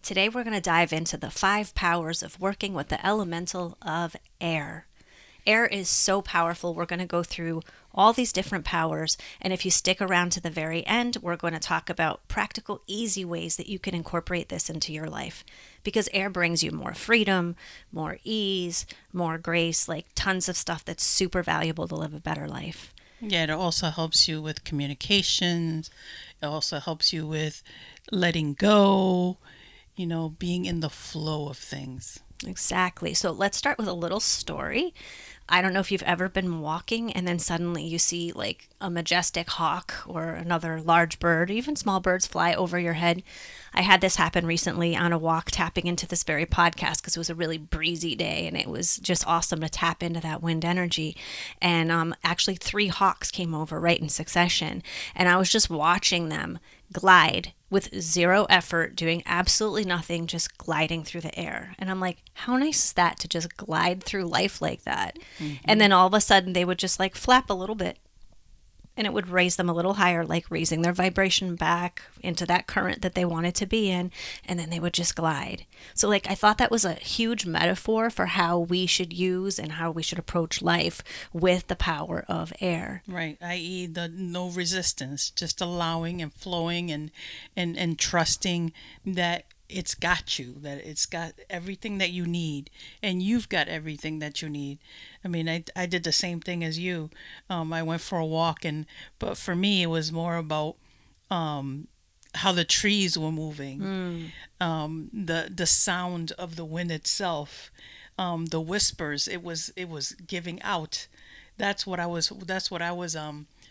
Today we're going to dive into the 5 powers of working with the elemental of air. Air is so powerful. We're going to go through all these different powers, and if you stick around to the very end, we're going to talk about practical, easy ways that you can incorporate this into your life. Because air brings you more freedom, more ease, more grace, like tons of stuff that's super valuable to live a better life. Yeah, it also helps you with communications. It also helps you with letting go, being in the flow of things. Exactly. So let's start with a little story. I don't know if you've ever been walking and then suddenly you see like a majestic hawk or another large bird, even small birds fly over your head. I had this happen recently on a walk tapping into this very podcast because it was a really breezy day and it was just awesome to tap into that wind energy. And actually 3 hawks came over right in succession. And I was just watching them glide with 0 effort, doing absolutely nothing, just gliding through the air. And I'm like, how nice is that to just glide through life like that? And then all of a sudden they would just like flap a little bit and it would raise them a little higher, like raising their vibration back into that current that they wanted to be in. And then they would just glide. So like, I thought that was a huge metaphor for how we should use and how we should approach life with the power of air. Right, i.e. the no resistance, just allowing and flowing and trusting that it's got you, that it's got everything that you need, and you've got everything that you need. I mean, I did the same thing as you. I went for a walk, but for me, it was more about how the trees were moving, the sound of the wind itself, the whispers. It was giving out. That's what I was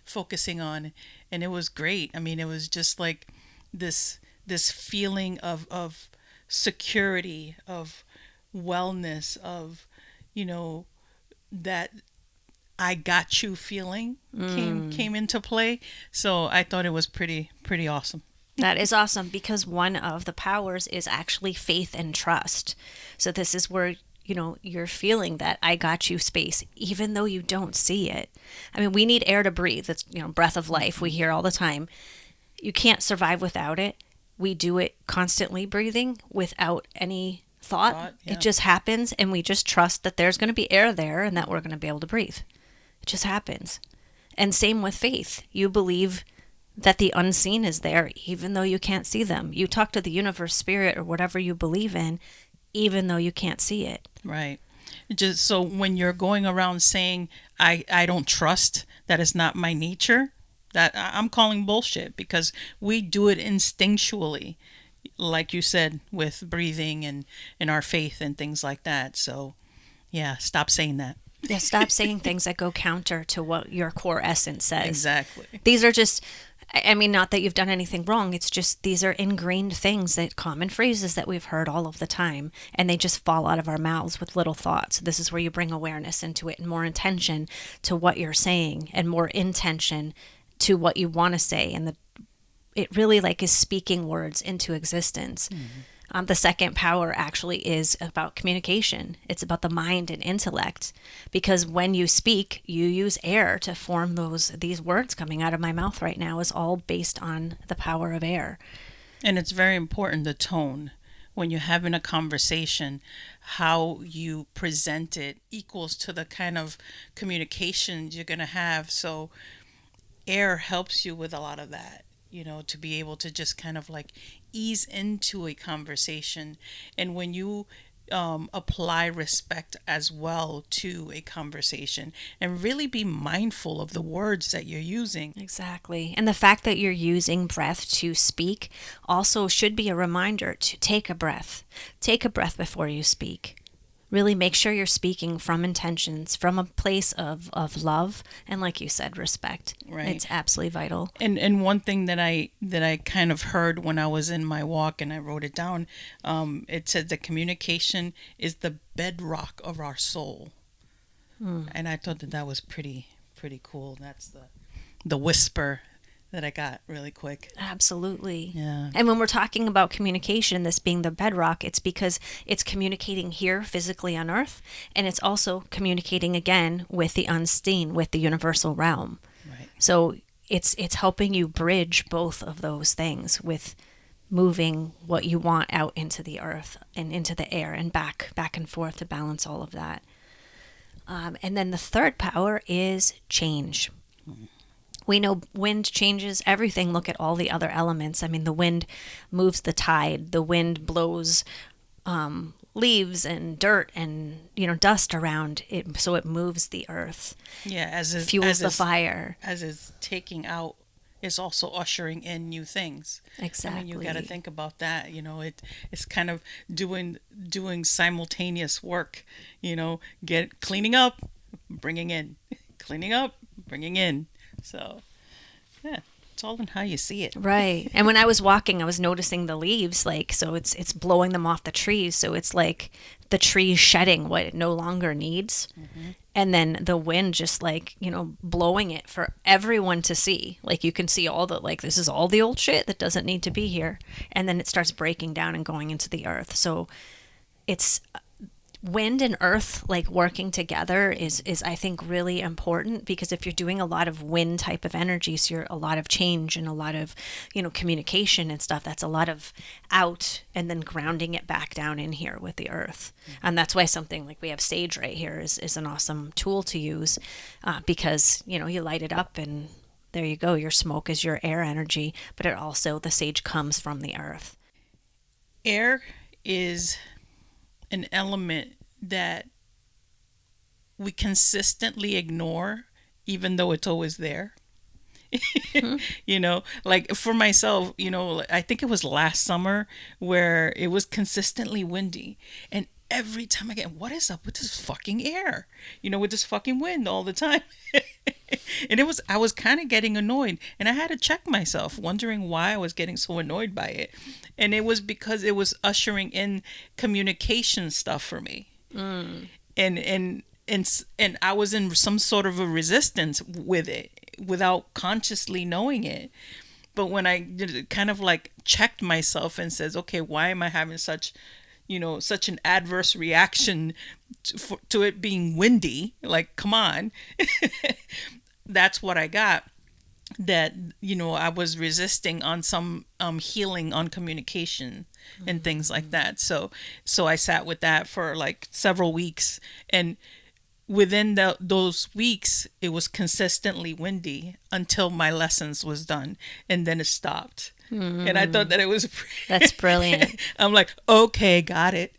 focusing on, and it was great. I mean, it was just like this feeling of security, of wellness, of that I got you feeling came into play. So I thought it was pretty awesome. That is awesome because one of the powers is actually faith and trust. So this is where you're feeling that I got you space, even though you don't see it. I mean, we need air to breathe. It's, breath of life. We hear all the time. You can't survive without it. We do it constantly breathing without any thought. Yeah. It just happens, and we just trust that there's going to be air there and that we're going to be able to breathe. It just happens. And same with faith. You believe that the unseen is there, even though you can't see them. You talk to the universe, spirit, or whatever you believe in, even though you can't see it. Right. Just so when you're going around saying I don't trust, that is not my nature, that I'm calling bullshit, because we do it instinctually, like you said, with breathing and our faith and things like that. So yeah, stop saying that. Yeah, stop saying things that go counter to what your core essence says. Exactly. These are just, I mean, not that you've done anything wrong. It's just these are ingrained things, that common phrases that we've heard all of the time, and they just fall out of our mouths with little thoughts. This is where you bring awareness into it and more intention to what you're saying and more intention to what you want to say. And it really like is speaking words into existence. The second power actually is about communication. It's about the mind and intellect, because when you speak, you use air to form these words coming out of my mouth right now is all based on the power of air. And it's very important, the tone. When you're having a conversation, how you present it equals to the kind of communication you're going to have. So air helps you with a lot of that, to be able to just kind of like ease into a conversation. And when you apply respect as well to a conversation and really be mindful of the words that you're using. Exactly. And the fact that you're using breath to speak also should be a reminder to take a breath. Take a breath before you speak. Really make sure you're speaking from intentions, from a place of love, and like you said, respect. Right. It's absolutely vital. And one thing that I kind of heard when I was in my walk, and I wrote it down, it said that communication is the bedrock of our soul. And I thought that was pretty cool. That's the whisper that I got really quick. Absolutely. Yeah. And when we're talking about communication, this being the bedrock, it's because it's communicating here physically on Earth, and it's also communicating again with the unseen, with the universal realm. Right. So it's helping you bridge both of those things with moving what you want out into the earth and into the air and back and forth to balance all of that. And then the third power is change. We know wind changes everything. Look at all the other elements. I mean, the wind moves the tide. The wind blows leaves and dirt and dust around it, so it moves the earth. Yeah, Fuels the fire. as is taking out is also ushering in new things. Exactly. I mean, you got to think about that. It's kind of doing simultaneous work. Get cleaning up, bringing in, cleaning up, bringing in. So, yeah, it's all in how you see it. Right. And when I was walking, I was noticing the leaves, like, so it's blowing them off the trees. So it's like the tree shedding what it no longer needs. Mm-hmm. And then the wind just like, blowing it for everyone to see. Like you can see all the, like, this is all the old shit that doesn't need to be here. And then it starts breaking down and going into the earth. So it's wind and earth like working together is I think really important, because if you're doing a lot of wind type of energies, you're a lot of change and a lot of communication and stuff. That's a lot of out and then grounding it back down in here with the earth. And that's why something like we have sage right here is an awesome tool to use, because you light it up and there you go, your smoke is your air energy, but it also, the sage comes from the earth. Air is an element that we consistently ignore, even though it's always there. Like for myself, I think it was last summer where it was consistently windy. And every time I get, what is up with this fucking air? With this fucking wind all the time. And I was kind of getting annoyed, and I had to check myself, wondering why I was getting so annoyed by it. And it was because it was ushering in communication stuff for me. Mm. And I was in some sort of a resistance with it without consciously knowing it. But when I kind of like checked myself and says, okay, why am I having such an adverse reaction to it being windy? Like, come on. That's what I got. That, I was resisting on some healing on communication and things like that. So I sat with that for like several weeks. And within those weeks, it was consistently windy until my lessons was done. And then it stopped. Mm. And I thought that it was... That's brilliant. I'm like, okay, got it.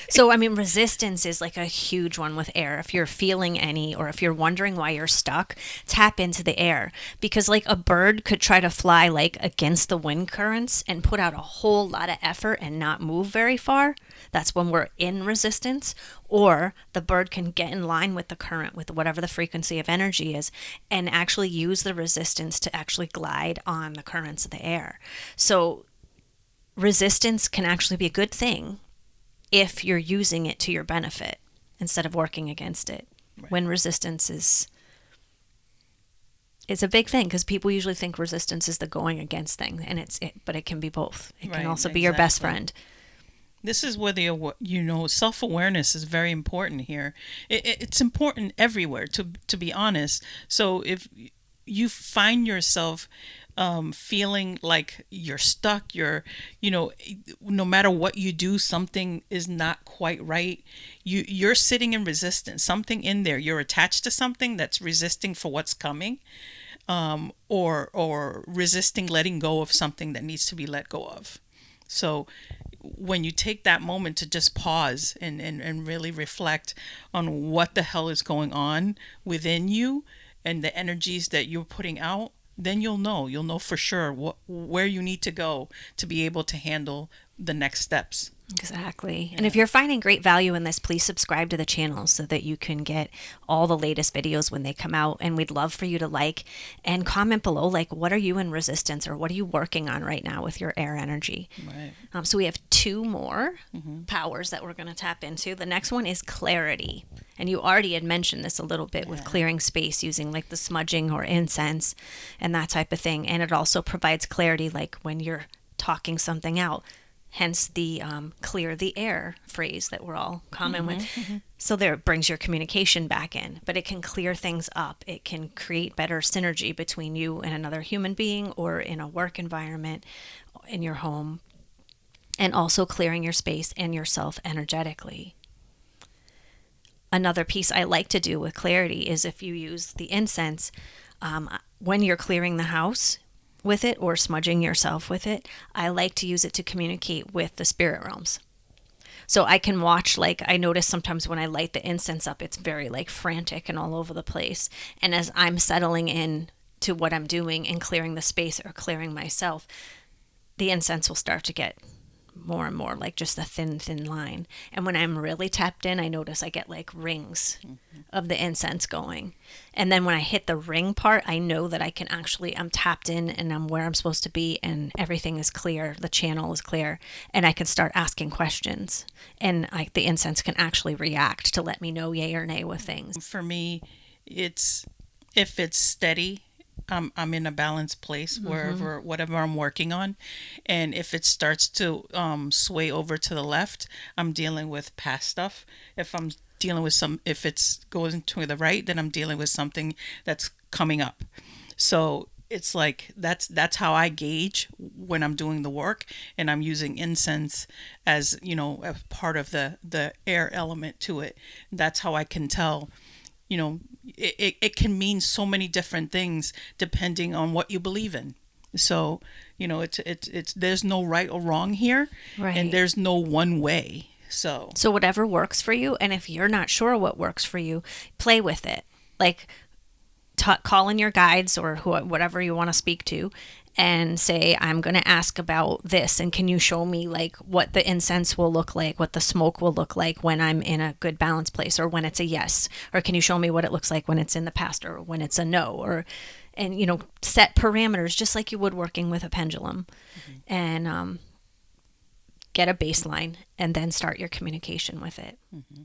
So, I mean, resistance is like a huge one with air. If you're feeling any, or if you're wondering why you're stuck, tap into the air. Because like a bird could try to fly like against the wind currents and put out a whole lot of effort and not move very far. That's when we're in resistance. Or the bird can get in line with the current, with whatever the frequency of energy is, and actually use the resistance to actually glide on the currents of the air. So resistance can actually be a good thing if you're using it to your benefit instead of working against it. Right. When resistance it's a big thing, because people usually think resistance is the going against thing, and but it can be both. It can also be your best friend. This is where self-awareness is very important here. It's important everywhere, to be honest. So if you find yourself feeling like you're stuck, no matter what you do, something is not quite right. You're sitting in resistance. Something in there, you're attached to something that's resisting for what's coming, or resisting letting go of something that needs to be let go of. So when you take that moment to just pause and really reflect on what the hell is going on within you and the energies that you're putting out, then you'll know for sure where you need to go to be able to handle the next steps. Exactly. Yeah. And if you're finding great value in this, please subscribe to the channel so that you can get all the latest videos when they come out. And we'd love for you to like and comment below, like, what are you in resistance, or what are you working on right now with your air energy? Right. So we have two more powers that we're going to tap into. The next one is clarity. And you already had mentioned this a little bit with clearing space using like the smudging or incense and that type of thing. And it also provides clarity, like when you're talking something out. Hence the clear the air phrase that we're all common with. Mm-hmm. So there, it brings your communication back in, but it can clear things up. It can create better synergy between you and another human being, or in a work environment. in your home, and also clearing your space and yourself energetically. Another piece I like to do with clarity is if you use the incense, when you're clearing the house with it or smudging yourself with it, I like to use it to communicate with the spirit realms. So I can watch, like, I notice sometimes when I light the incense up, it's very like frantic and all over the place. And as I'm settling in to what I'm doing and clearing the space or clearing myself, the incense will start to get more and more like just a thin line. And when I'm really tapped in, I notice I get like rings of the incense going. And then when I hit the ring part, I know that I can actually, I'm tapped in and I'm where I'm supposed to be and everything is clear. The channel is clear and I can start asking questions. And the incense can actually react to let me know yay or nay with things. For me, it's if it's steady, I'm in a balanced place wherever whatever I'm working on, and if it starts to sway over to the left, I'm dealing with past stuff. If I'm dealing with if it's going to the right, then I'm dealing with something that's coming up. So it's like that's how I gauge when I'm doing the work, and I'm using incense as a part of the air element to it. That's how I can tell. It can mean so many different things depending on what you believe in. So it's there's no right or wrong here, Right. and there's no one way. So Whatever works for you. And if you're not sure what works for you, play with it. Like, call in your guides or whatever you want to speak to and say, I'm going to ask about this. And can you show me like what the incense will look like, what the smoke will look like when I'm in a good balance place, or when it's a yes? Or can you show me what it looks like when it's in the past, or when it's a no? And set parameters just like you would working with a pendulum. And get a baseline and then start your communication with it.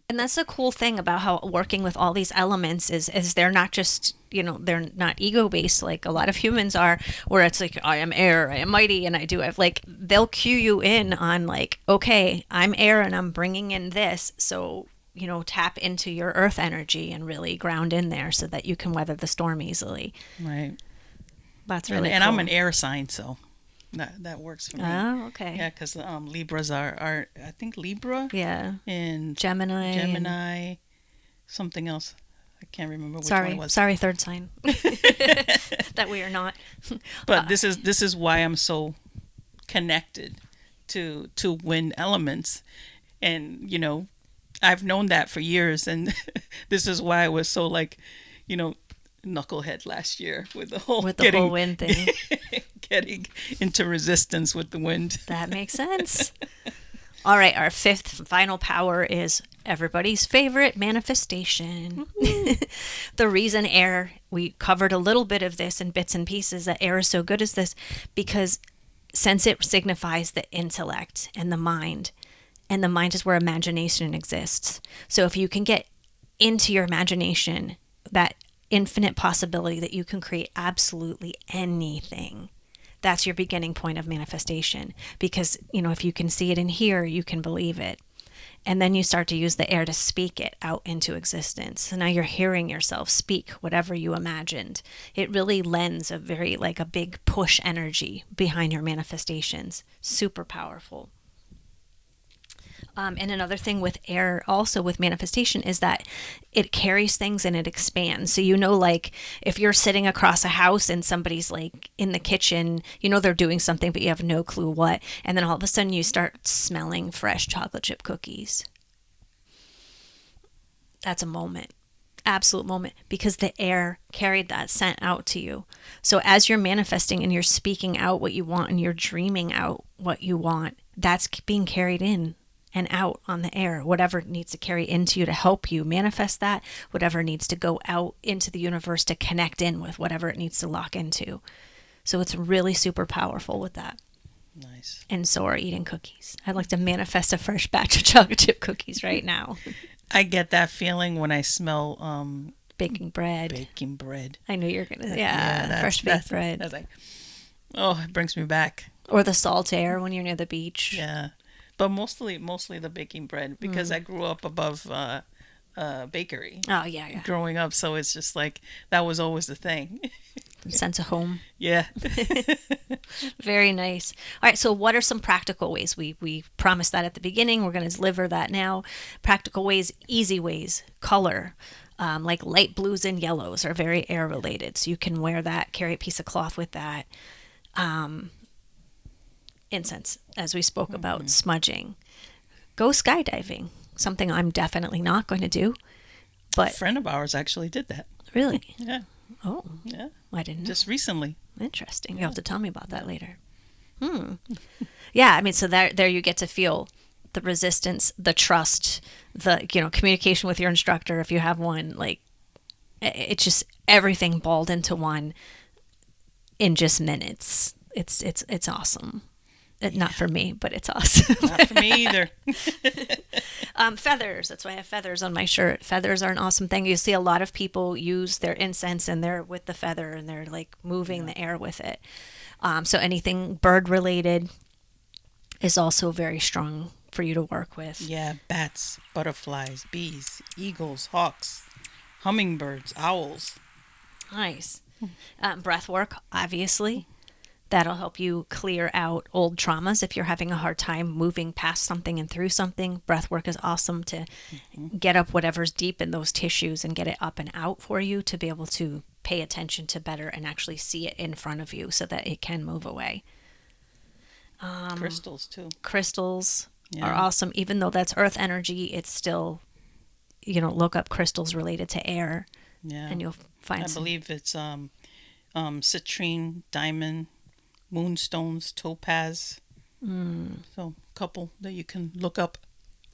And that's the cool thing about how working with all these elements is they're not just, they're not ego based like a lot of humans are, where it's like, I am air, I am mighty, and I've like, they'll cue you in on like, okay, I'm air and I'm bringing in this. So, tap into your earth energy and really ground in there so that you can weather the storm easily. right. That's really and cool. I'm an air sign, so that works for me. Oh, okay. Yeah, because Libras are I think Libra. Yeah. And Gemini. Something else. I can't remember which one it was. Sorry, third sign. That we are not. But this is why I'm so connected to wind elements, and I've known that for years, and this is why I was so like, knucklehead last year with the whole whole wind thing. Getting into resistance with the wind. That makes sense. All right, our fifth final power is everybody's favorite, manifestation. The reason air, we covered a little bit of this in bits and pieces, that air is so good is this because since it signifies the intellect and the mind is where imagination exists. So if you can get into your imagination, that infinite possibility that you can create absolutely anything, that's your beginning point of manifestation. Because, if you can see it and hear, you can believe it. And then you start to use the air to speak it out into existence. So now you're hearing yourself speak whatever you imagined. It really lends a very, like a big push energy behind your manifestations. Super powerful. And another thing with air, also with manifestation, is that it carries things and it expands. So, like if you're sitting across a house and somebody's like in the kitchen, they're doing something, but you have no clue what. And then all of a sudden you start smelling fresh chocolate chip cookies. That's a moment. Absolute moment, because the air carried that scent out to you. So as you're manifesting and you're speaking out what you want and you're dreaming out what you want, that's being carried in and out on the air. Whatever needs to carry into you to help you manifest that, whatever needs to go out into the universe to connect in with whatever it needs to lock into. So it's really super powerful with that. Nice. And so are eating cookies. I'd like to manifest a fresh batch of chocolate chip cookies right now. I get that feeling when I smell baking bread. Baking bread. I knew you were gonna. Yeah, fresh baked bread. That's like, oh, it brings me back. Or the salt air when you're near the beach. Yeah. But mostly the baking bread, because I grew up above bakery. Oh, yeah. Growing up, so it's just like that was always the thing. sense of home. Yeah. Very nice. All right, so what are some practical ways? We promised that at the beginning. We're going to deliver that now. Practical ways, easy ways, color. Like light blues and yellows are very air related. So you can wear that, carry a piece of cloth with that. Incense, as we spoke about, smudging. Go skydiving, something I'm definitely not going to do. A But friend of ours actually did that. really, Yeah. oh, Yeah. I didn't know. Just recently. Interesting. You'll have to tell me about that later. Yeah, I mean, so there you get to feel the resistance, the trust, the communication with your instructor if you have one. Like it's just everything balled into one in just minutes. It's awesome. Not for me, but it's awesome. Not for me either. Feathers. That's why I have feathers on my shirt. Feathers are an awesome thing. You see a lot of people use their incense and they're with the feather and they're like moving the air with it. So anything bird related is also very strong for you to work with. Yeah, bats, butterflies, bees, eagles, hawks, hummingbirds, owls. Nice. Breath work, obviously. That'll help you clear out old traumas if you're having a hard time moving past something and through something. Breath work is awesome to get up whatever's deep in those tissues and get it up and out for you to be able to pay attention to better and actually see it in front of you so that it can move away. Crystals, too. Crystals are Yeah. awesome. Even though that's earth energy, it's still, look up crystals related to air Yeah. and you'll find I some. believe it's citrine, diamond, moonstones, topaz. So a couple that you can look up.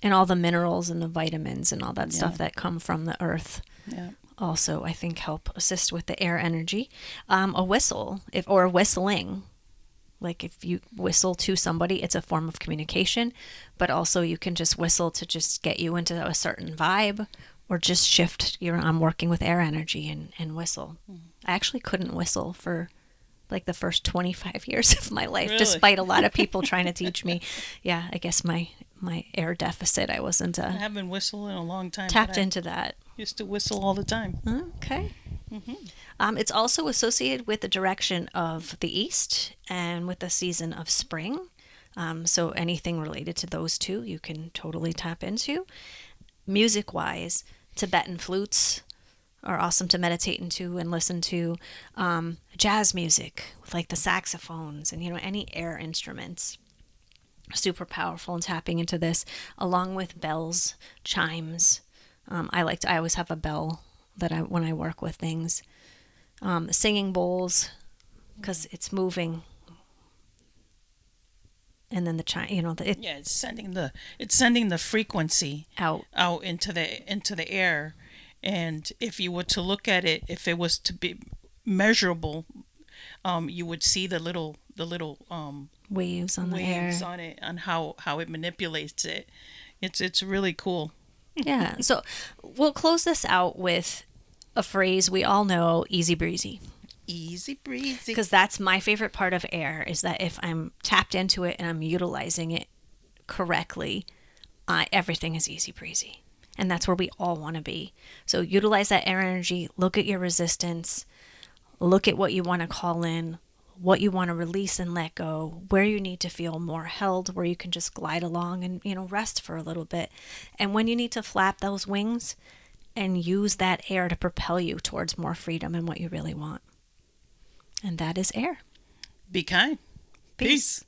And all the minerals and the vitamins and all that Yeah. stuff that come from the earth Yeah. also, I think, help assist with the air energy. A whistle, or whistling, like if you whistle to somebody, it's a form of communication, but also you can just whistle to just get you into a certain vibe or just shift I'm working with air energy and whistle. I actually couldn't whistle for like the first 25 years of my life, Really? despite a lot of people trying to teach me. Yeah, I guess my air deficit, I wasn't I haven't whistled in a long time. tapped but I into that. used to whistle all the time. Okay. It's also associated with the direction of the east and with the season of spring. So anything related to those two, you can totally tap into. Music wise, Tibetan flutes are awesome to meditate into and listen to. Jazz music with like the saxophones and any air instruments. Super powerful in tapping into this, along with bells, chimes. I always have a bell that when I work with things. Singing bowls, because it's moving, and then the chime, Yeah, it's sending the frequency out. out into the air, and if you were to look at it, if it was to be measurable, you would see the little Waves on the waves air. on it, on how it manipulates it. It's really cool. Yeah. So we'll close this out with a phrase we all know: easy breezy. Easy breezy. Because that's my favorite part of air, is that if I'm tapped into it and I'm utilizing it correctly, everything is easy breezy. And that's where we all want to be. So utilize that air energy, look at your resistance, look at what you want to call in, what you want to release and let go, where you need to feel more held, where you can just glide along and, rest for a little bit. And when you need to flap those wings and use that air to propel you towards more freedom and what you really want. And that is air. Be kind. Peace. Peace.